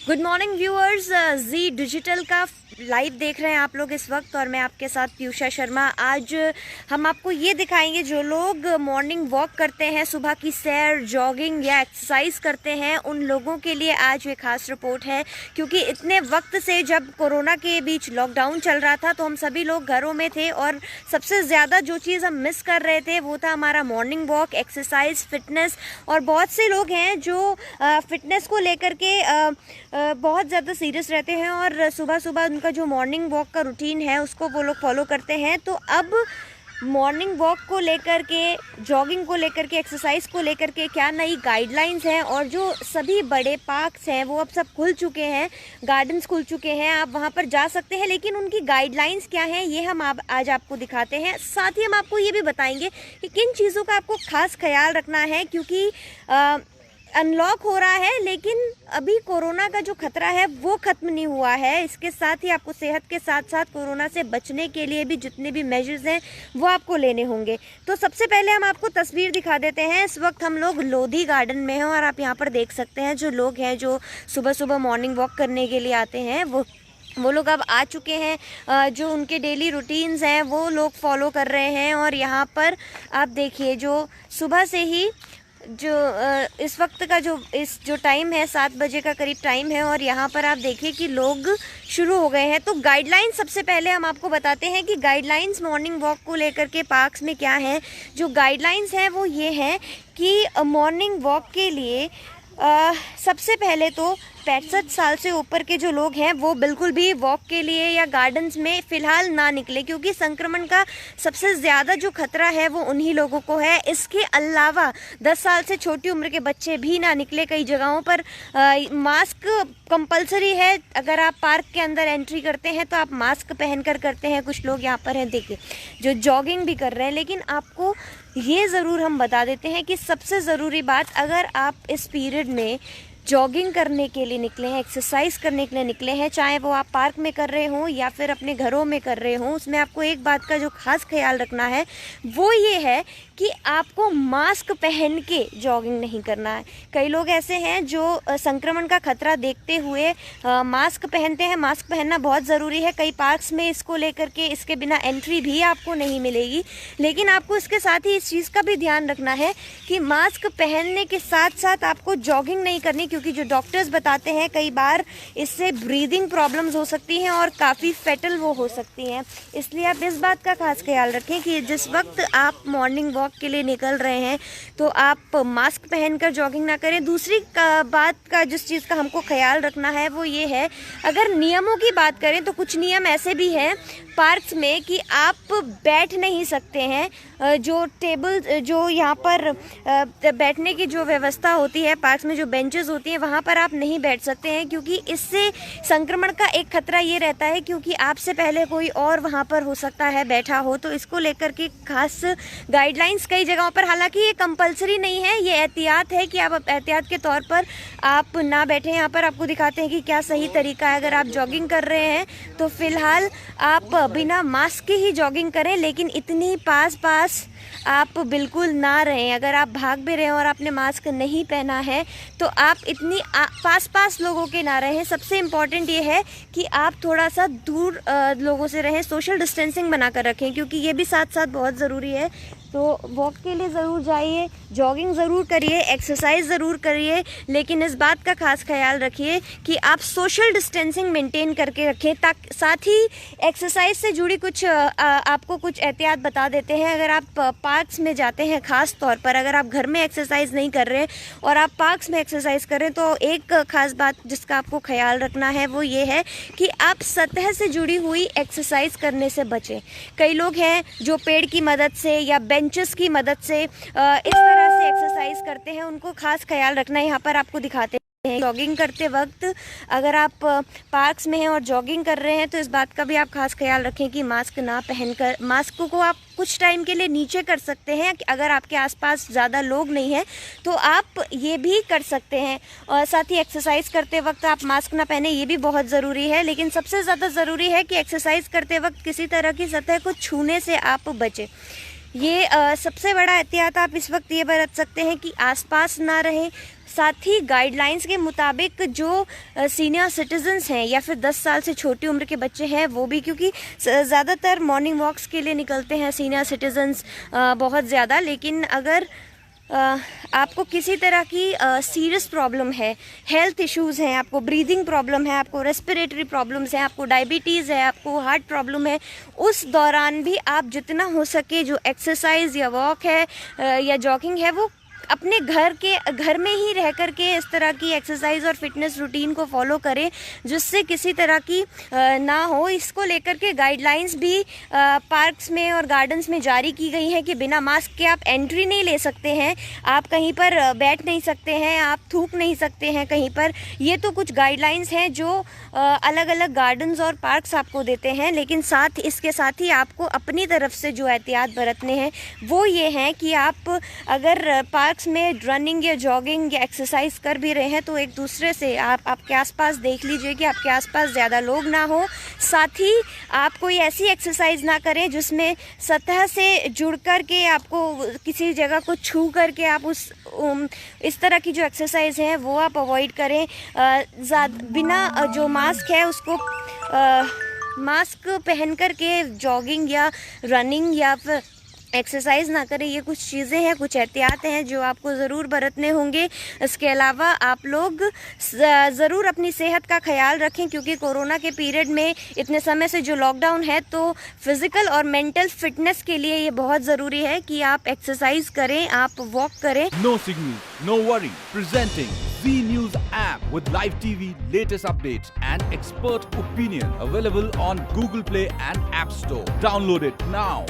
Good morning viewers, जी digital का live देख रहे हैं आप लोग इस वक्त और मैं आपके साथ पीयूषा शर्मा। आज हम आपको ये दिखाएंगे जो लोग मॉर्निंग वॉक करते हैं, सुबह की सैर, जॉगिंग या एक्सरसाइज करते हैं, उन लोगों के लिए आज ये खास रिपोर्ट है। क्योंकि इतने वक्त से जब कोरोना के बीच लॉकडाउन चल रहा था तो हम सभी लोग घरों में थे और सबसे ज़्यादा जो चीज़ हम मिस कर रहे थे वो था हमारा मॉर्निंग वॉक, एक्सरसाइज, फिटनेस। और बहुत से लोग हैं जो फिटनेस को लेकर के बहुत ज़्यादा सीरियस रहते हैं और सुबह सुबह उनका जो मॉर्निंग वॉक का रूटीन है उसको वो लोग फॉलो करते हैं। तो अब मॉर्निंग वॉक को लेकर के, जॉगिंग को लेकर के, एक्सरसाइज को लेकर के क्या नई गाइडलाइंस हैं और जो सभी बड़े पार्क्स हैं वो अब सब खुल चुके हैं, गार्डन्स खुल चुके हैं, आप वहां पर जा सकते हैं। लेकिन उनकी गाइडलाइंस क्या हैं ये हम आज आपको दिखाते हैं। साथ ही हम आपको ये भी बताएंगे कि किन चीज़ों का आपको खास ख्याल रखना है, क्योंकि अनलॉक हो रहा है लेकिन अभी कोरोना का जो खतरा है वो ख़त्म नहीं हुआ है। इसके साथ ही आपको सेहत के साथ साथ कोरोना से बचने के लिए भी जितने भी मेजर्स हैं वो आपको लेने होंगे। तो सबसे पहले हम आपको तस्वीर दिखा देते हैं। इस वक्त हम लोग लोधी गार्डन में हैं और आप यहाँ पर देख सकते हैं जो लोग हैं जो सुबह सुबह मॉर्निंग वॉक करने के लिए आते हैं वो लोग अब आ चुके हैं। जो उनके डेली रूटीन्स हैं वो लोग फॉलो कर रहे हैं। और यहाँ पर आप देखिए जो सुबह से ही जो इस वक्त का जो टाइम है 7 बजे का करीब टाइम है और यहाँ पर आप देखिए कि लोग शुरू हो गए हैं। तो गाइडलाइंस सबसे पहले हम आपको बताते हैं कि गाइडलाइंस मॉर्निंग वॉक को लेकर के पार्क्स में क्या है। जो गाइडलाइंस हैं वो ये हैं कि मॉर्निंग वॉक के लिए सबसे पहले तो 65 साल से ऊपर के जो लोग हैं वो बिल्कुल भी वॉक के लिए या गार्डन्स में फ़िलहाल ना निकले, क्योंकि संक्रमण का सबसे ज़्यादा जो खतरा है वो उन्हीं लोगों को है। इसके अलावा 10 साल से छोटी उम्र के बच्चे भी ना निकले। कई जगहों पर मास्क कंपलसरी है। अगर आप पार्क के अंदर एंट्री करते हैं तो आप मास्क पहन कर करते हैं। कुछ लोग यहाँ पर हैं देखिए जो जॉगिंग भी कर रहे हैं। लेकिन आपको ये ज़रूर हम बता देते हैं कि सबसे ज़रूरी बात, अगर आप इस पीरियड में जॉगिंग करने के लिए निकले हैं, एक्सरसाइज करने के लिए निकले हैं, चाहे वो आप पार्क में कर रहे हों या फिर अपने घरों में कर रहे हों, उसमें आपको एक बात का जो खास ख्याल रखना है वो ये है कि आपको मास्क पहन के जॉगिंग नहीं करना है। कई लोग ऐसे हैं जो संक्रमण का खतरा देखते हुए मास्क पहनते हैं। मास्क पहनना बहुत ज़रूरी है। कई पार्क्स में इसको लेकर के इसके बिना एंट्री भी आपको नहीं मिलेगी। लेकिन आपको इसके साथ ही इस चीज़ का भी ध्यान रखना है कि मास्क पहनने के साथ साथ आपको जॉगिंग नहीं करनी, क्योंकि जो डॉक्टर्स बताते हैं कई बार इससे ब्रीदिंग प्रॉब्लम्स हो सकती हैं और काफ़ी फैटल वो हो सकती हैं। इसलिए आप इस बात का खास ख्याल रखें कि जिस वक्त आप मॉर्निंग वॉक के लिए निकल रहे हैं तो आप मास्क पहनकर जॉगिंग ना करें। दूसरी बात का जिस चीज़ का हमको ख्याल रखना है वो ये है, अगर नियमों की बात करें तो कुछ नियम ऐसे भी हैं पार्क्स में कि आप बैठ नहीं सकते हैं। जो टेबल, जो यहाँ पर बैठने की जो व्यवस्था होती है पार्क्स में, जो बेंचेस होती हैं वहाँ पर आप नहीं बैठ सकते हैं, क्योंकि इससे संक्रमण का एक खतरा ये रहता है क्योंकि आपसे पहले कोई और वहाँ पर हो सकता है बैठा हो। तो इसको लेकर के खास गाइडलाइंस कई जगहों पर, हालांकि ये कंपलसरी नहीं है, ये एहतियात है कि आप एहतियात के तौर पर आप ना बैठें। यहाँ पर आपको दिखाते हैं कि क्या सही तरीका है। अगर आप जॉगिंग कर रहे हैं तो फिलहाल आप बिना मास्क के ही जॉगिंग करें, लेकिन इतनी पास आप बिल्कुल ना रहें। अगर आप भाग भी रहे हैं और आपने मास्क नहीं पहना है तो आप इतनी पास लोगों के ना रहें। सबसे इम्पॉर्टेंट ये है कि आप थोड़ा सा दूर लोगों से रहें, सोशल डिस्टेंसिंग बना कर रखें, क्योंकि ये भी साथ साथ बहुत ज़रूरी है। तो वॉक के लिए ज़रूर जाइए, जॉगिंग ज़रूर करिए, एक्सरसाइज ज़रूर करिए, लेकिन इस बात का खास ख्याल रखिए कि आप सोशल डिस्टेंसिंग मेंटेन करके रखें। साथ ही एक्सरसाइज से जुड़ी कुछ आपको कुछ एहतियात बता देते हैं। अगर आप पार्क्स में जाते हैं, ख़ास तौर पर अगर आप घर में एक्सरसाइज नहीं कर रहे और आप पार्क्स में एक्सरसाइज कर रहे हैं, तो एक ख़ास बात जिसका आपको ख्याल रखना है वो ये है कि आप सतह से जुड़ी हुई एक्सरसाइज करने से बचें। कई लोग हैं जो पेड़ की मदद से या बेंचेस की मदद से इस तरह से एक्सरसाइज करते हैं, उनको खास ख्याल रखना है। यहाँ पर आपको दिखाते हैं जॉगिंग करते वक्त अगर आप पार्क्स में हैं और जॉगिंग कर रहे हैं तो इस बात का भी आप खास ख्याल रखें कि मास्क ना पहनकर, मास्क को आप कुछ टाइम के लिए नीचे कर सकते हैं। अगर आपके आसपास ज़्यादा लोग नहीं हैं तो आप ये भी कर सकते हैं। और साथ ही एक्सरसाइज करते वक्त आप मास्क ना पहने, ये भी बहुत ज़रूरी है। लेकिन सबसे ज़्यादा ज़रूरी है कि एक्सरसाइज करते वक्त किसी तरह की सतह को छूने से आप बचें। ये सबसे बड़ा एहतियात आप इस वक्त ये बरत सकते हैं कि आसपास ना रहें, साथ ही गाइडलाइंस के मुताबिक जो सीनियर सिटीजन्स हैं या फिर 10 साल से छोटी उम्र के बच्चे हैं वो भी, क्योंकि ज़्यादातर मॉर्निंग वॉक्स के लिए निकलते हैं सीनियर सिटीजन्स बहुत ज़्यादा। लेकिन अगर आपको किसी तरह की सीरियस प्रॉब्लम है, हेल्थ इश्यूज़ हैं, आपको ब्रीदिंग प्रॉब्लम है, आपको रेस्पिरेटरी प्रॉब्लम्स हैं, आपको डायबिटीज़ है, आपको हार्ट प्रॉब्लम है, उस दौरान भी आप जितना हो सके जो एक्सरसाइज या वॉक है या जॉगिंग है वो अपने घर में ही रह कर के इस तरह की एक्सरसाइज और फिटनेस रूटीन को फॉलो करें जिससे किसी तरह की ना हो। इसको लेकर के गाइडलाइंस भी पार्क्स में और गार्डन्स में जारी की गई हैं कि बिना मास्क के आप एंट्री नहीं ले सकते हैं, आप कहीं पर बैठ नहीं सकते हैं, आप थूक नहीं सकते हैं कहीं पर। ये तो कुछ गाइडलाइंस हैं जो अलग अलग गार्डन्स और पार्क्स आपको देते हैं, लेकिन इसके साथ ही आपको अपनी तरफ से जो एहतियात बरतने हैं वो ये हैं कि आप अगर पार्क्स में रनिंग या जॉगिंग या एक्सरसाइज कर भी रहे हैं तो एक दूसरे से आपके आसपास देख लीजिए कि आपके आसपास ज़्यादा लोग ना हो। साथ ही आप कोई ऐसी एक्सरसाइज ना करें जिसमें सतह से जुड़ कर के आपको किसी जगह को छू करके आप इस तरह की जो एक्सरसाइज है वो आप अवॉइड करें। बिना जो मास्क है उसको मास्क पहन कर के जॉगिंग या रनिंग या फिर एक्सरसाइज ना करें। ये कुछ चीज़ें हैं, कुछ एहतियात हैं जो आपको ज़रूर बरतने होंगे। इसके अलावा आप लोग ज़रूर अपनी सेहत का ख्याल रखें क्योंकि कोरोना के पीरियड में इतने समय से जो लॉकडाउन है तो फिज़िकल और मेंटल फिटनेस के लिए ये बहुत ज़रूरी है कि आप एक्सरसाइज करें, आप वॉक करें। No signal, no worry. Presenting Z News app with live TV, latest updates and expert opinion available on Google Play and App Store. Download it now.